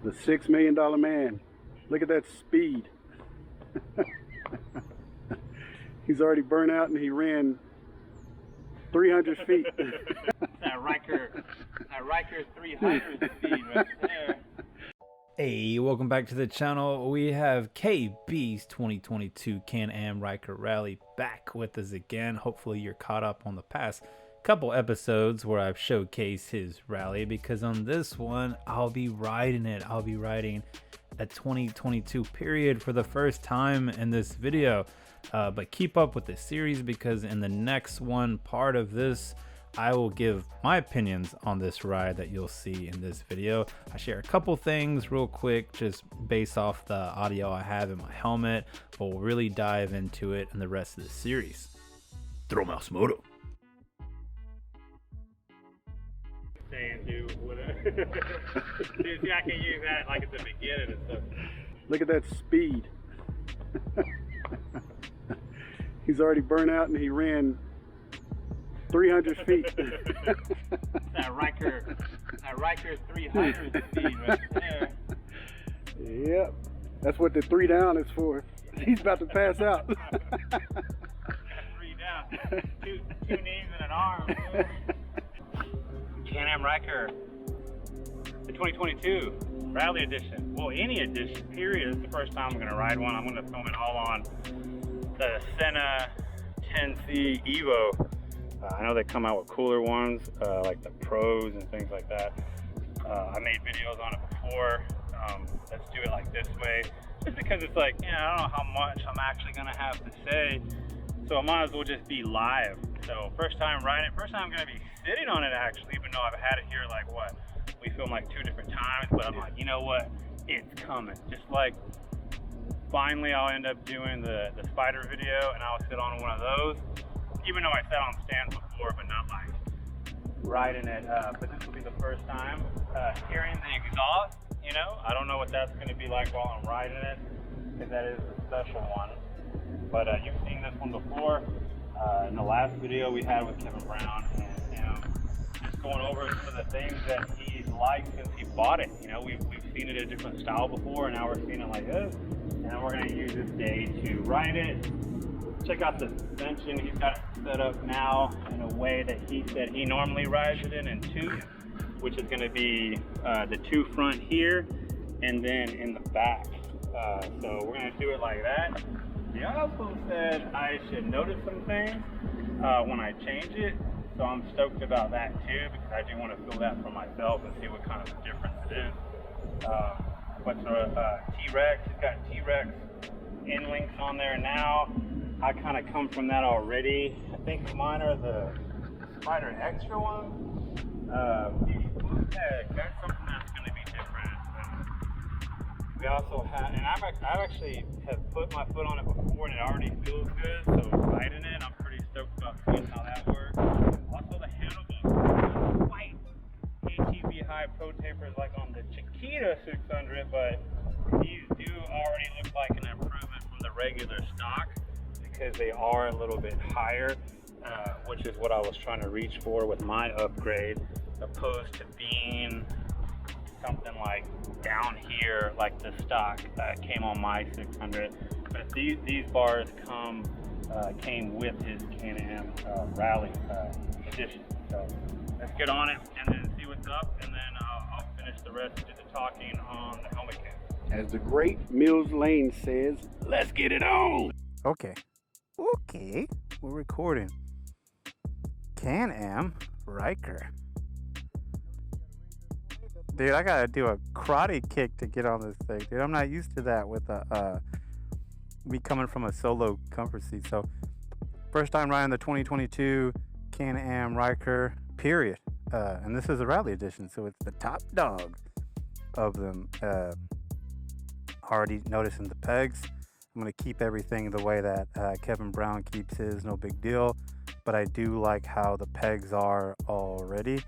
The $6 million man. Look at that speed. He's already burnt out and he ran 300 feet. that Ryker 300 speed right there. Hey, welcome back to the channel. We have KB's 2022 Can-Am Ryker Rally back with us again. Hopefully you're caught up on the past couple episodes where I've showcased his rally, because on this one I'll be riding it. I'll be riding a 2022 period for the first time in this video. But keep up with the series, because in the next one part of this I will give my opinions on this ride that you'll see in this video. I share a couple things real quick just based off the audio I have in my helmet, but we'll really dive into it in the rest of the series. Throw mouse Moto. Saying, dude, see, I can use that like at the beginning and stuff. Look at that speed. He's already burnt out and he ran 300 feet. that Ryker 300 speed right there. Yep, that's what the 3 down is for. He's about to pass out. 3 down, two knees and an arm. Can-Am Ryker, the 2022 Rally Edition. Well, any edition, period. It's the first time I'm going to ride one. I'm going to film it all on the Senna 10C Evo. I know they come out with cooler ones, like the Pros and things like that. I made videos on it before. Let's do it like this way. Just because it's like, I don't know how much I'm actually going to have to say. So I might as well just be live. So first time riding it, first time I'm going to be sitting on it actually, even though I've had it here like what? We filmed like 2 different times, but I'm like, you know what? It's coming. Just like finally I'll end up doing the spider video and I'll sit on one of those. Even though I sat on stands before, but not like riding it. But this will be the first time hearing the exhaust. I don't know what that's going to be like while I'm riding it, because that is a special one. But you've seen this one before in the last video we had with Kevin Brown, and just going over some of the things that he's liked since he bought it. We've seen it in a different style before, and now we're seeing it like this. And we're going to use this day to ride it. Check out the suspension. He's got it set up now in a way that he said he normally rides it in 2, which is going to be the 2 front here and then in the back. So we're going to do it like that. He also said I should notice some things when I change it. So I'm stoked about that too, because I do want to feel that for myself and see what kind of difference it is. What's T-Rex? He's got T-Rex end links on there now. I kind of come from that already. I think mine are the Spider Extra ones. That's something that's going to be different. We also had, and I've actually have put my foot on it before and it already feels good. So riding it, I'm pretty stoked about seeing how that works. Also the handlebars, white ATV high ProTapers like on the Chiquita 600, but these do already look like an improvement from the regular stock, because they are a little bit higher, which is what I was trying to reach for with my upgrade, opposed to being something like down here like the stock came on my 600. But these bars came with his Can-Am Rally Edition. So let's get on it and then see what's up, and then I'll finish the rest of the talking on the helmet cam. As the great Mills Lane says, let's get it on. Okay, we're recording. Can-Am Ryker. Dude, I gotta do a karate kick to get on this thing, dude. I'm not used to that with me coming from a solo comfort seat. So first time riding the 2022 Can-Am Ryker, period. And this is a rally edition, so it's the top dog of them. Already noticing the pegs. I'm going to keep everything the way that Kevin Brown keeps his, no big deal. But I do like how the pegs are already.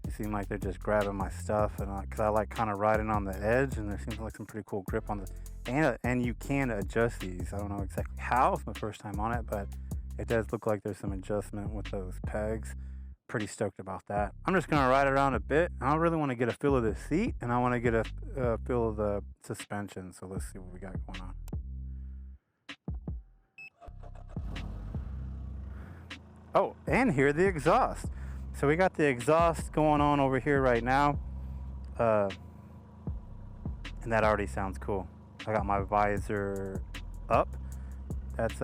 They seem like they're just grabbing my stuff, and because I like kind of riding on the edge, and there seems like some pretty cool grip on the, and you can adjust these. I don't know exactly how, it's my first time on it, but it does look like there's some adjustment with those pegs. pretty stoked about that. I'm just gonna ride around a bit. I really want to get a feel of the seat, and I want to get a feel of the suspension. So let's see what we got going on. Oh, and hear the exhaust. So we got the exhaust going on over here right now, and that already sounds cool. I got my visor up. That's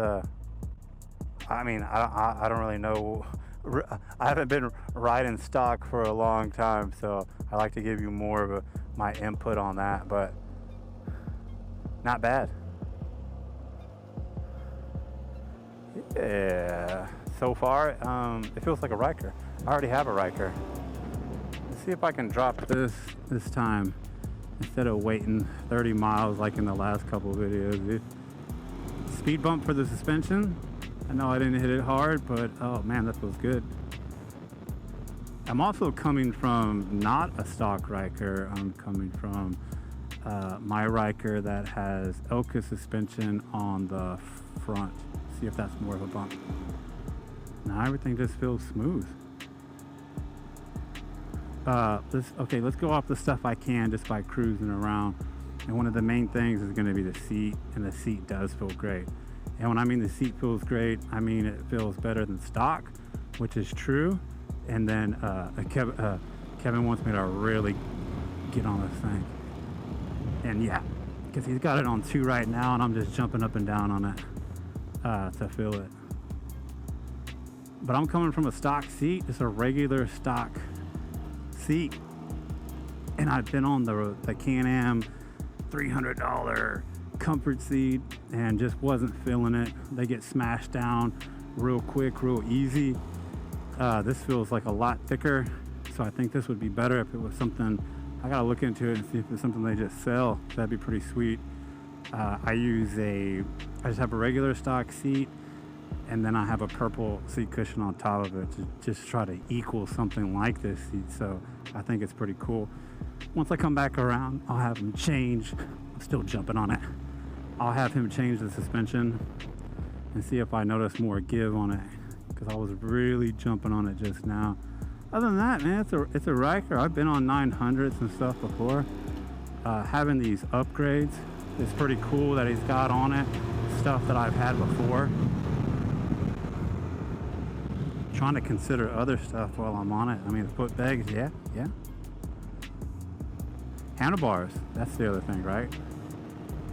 I mean, I don't really know. I haven't been riding stock for a long time, so I like to give you more of my input on that, but not bad. Yeah, so far, it feels like a Ryker. I already have a Ryker. Let's see if I can drop this time instead of waiting 30 miles like in the last couple of videos. Speed bump for the suspension. I know I didn't hit it hard, but oh man, that feels good. I'm also coming from not a stock Ryker. I'm coming from my Ryker that has Elka suspension on the front. See if that's more of a bump. Now everything just feels smooth. Let's go off the stuff I can just by cruising around. And one of the main things is going to be the seat, and the seat does feel great. And when I mean the seat feels great, I mean it feels better than stock, which is true. And then Kevin wants me to really get on this thing. And yeah, because he's got it on 2 right now, and I'm just jumping up and down on it to feel it. But I'm coming from a stock seat, just a regular stock seat. And I've been on the Can-Am $300 comfort seat and just wasn't feeling it. They get smashed down real quick, real easy. This feels like a lot thicker, so I think this would be better if it was something. I gotta look into it and see if it's something they just sell. That'd be pretty sweet. I just have a regular stock seat, and then I have a purple seat cushion on top of it to just try to equal something like this seat. So I think it's pretty cool. Once I come back around, I'll have them change. I'm still jumping on it. I'll have him change the suspension and see if I notice more give on it, because I was really jumping on it just now. Other than that, man, it's a Ryker. I've been on 900s and stuff before. Having these upgrades is pretty cool that he's got on it, stuff that I've had before. Trying to consider other stuff while I'm on it. I mean, the foot pegs, yeah. Handlebars, that's the other thing, right?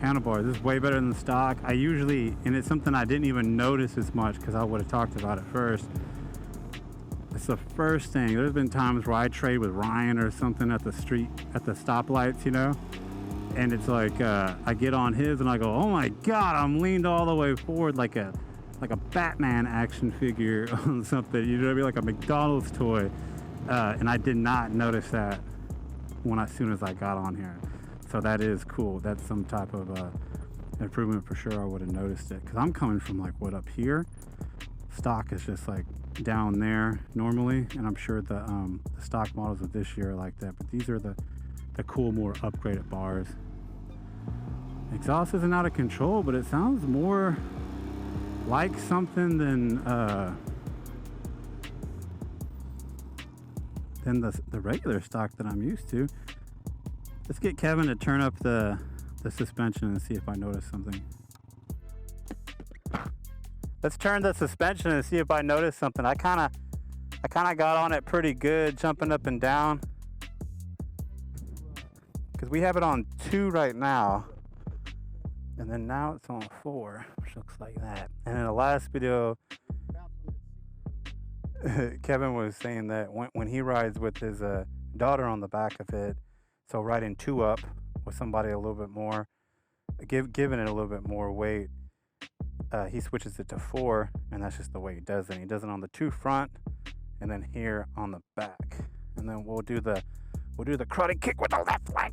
Handlebars, this is way better than stock. And it's something I didn't even notice as much because I would have talked about it first. It's the first thing. There's been times where I trade with Ryan or something at the stoplights, you know? And it's like, I get on his and I go, oh my God, I'm leaned all the way forward like a Batman action figure on something, you know what I mean? Like a McDonald's toy. And I did not notice that as soon as I got on here. So that is cool. That's some type of improvement for sure. I would have noticed it because I'm coming from like what up here. Stock is just like down there normally, and I'm sure the stock models of this year are like that. But these are the cool, more upgraded bars. Exhaust isn't out of control, but it sounds more like something than the regular stock that I'm used to. Let's get Kevin to turn up the suspension and see if I notice something. Let's turn the suspension and see if I notice something. I kind of got on it pretty good, jumping up and down. Because we have it on 2 right now. And then now it's on 4, which looks like that. And in the last video, Kevin was saying that when he rides with his daughter on the back of it, so riding 2 up with somebody a little bit more, giving it a little bit more weight, he switches it to 4, and that's just the way he does it. He does it on the 2 front, and then here on the back, and then we'll do the karate kick with the left leg.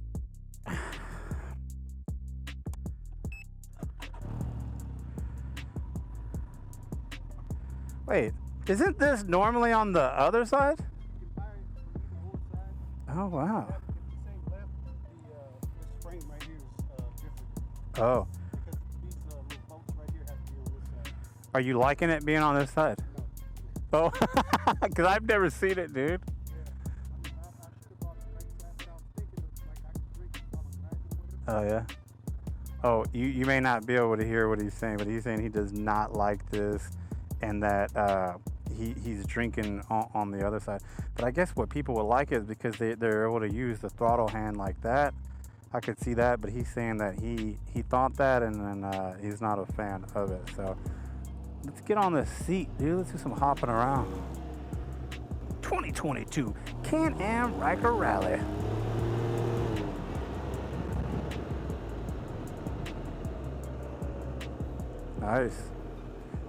Wait, isn't this normally on the other side? Oh wow. Oh. Are you liking it being on this side? Oh, because I've never seen it, dude. Oh, yeah. Oh, you may not be able to hear what he's saying, but he's saying he does not like this, and that he's drinking on the other side. But I guess what people would like is because they're able to use the throttle hand like that. I could see that, but he's saying that he thought that, and then he's not a fan of it. So let's get on this seat, dude. Let's do some hopping around. 2022 Can-Am Ryker Rally. Nice.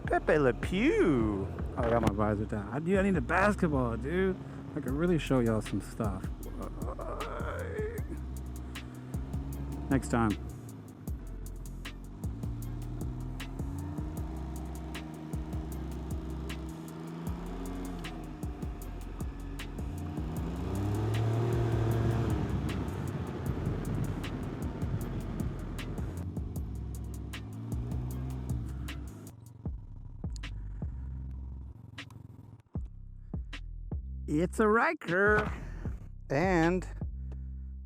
Pepe Le Pew. Oh, I got my visor down. I need a basketball, dude. I could really show y'all some stuff. Next time. It's a Ryker, and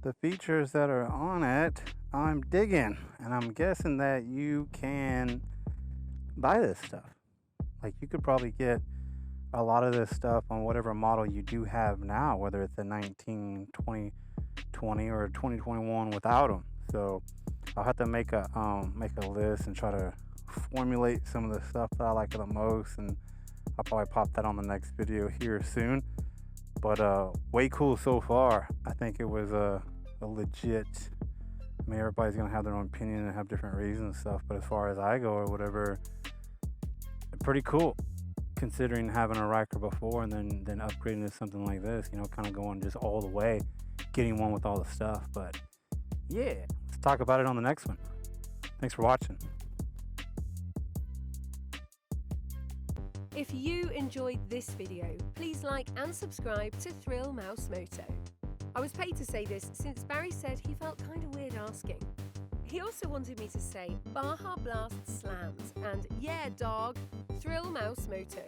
the features that are on it, I'm digging, and I'm guessing that you can buy this stuff. Like, you could probably get a lot of this stuff on whatever model you do have now, whether it's a 19, 2020 or 2021 without them. So I'll have to make a list and try to formulate some of the stuff that I like the most, and I'll probably pop that on the next video here soon. But way cool so far. I think it was a legit. I mean, everybody's gonna have their own opinion and have different reasons and stuff. But as far as I go or whatever, pretty cool. Considering having a Ryker before and then upgrading to something like this, you know, kind of going just all the way, getting one with all the stuff. But yeah, let's talk about it on the next one. Thanks for watching. If you enjoyed this video, please like and subscribe to Thrill Mouse Moto. I was paid to say this since Barry said he felt kind of weird asking. He also wanted me to say Baja Blast slams and yeah dog, Thrill Mouse Moto.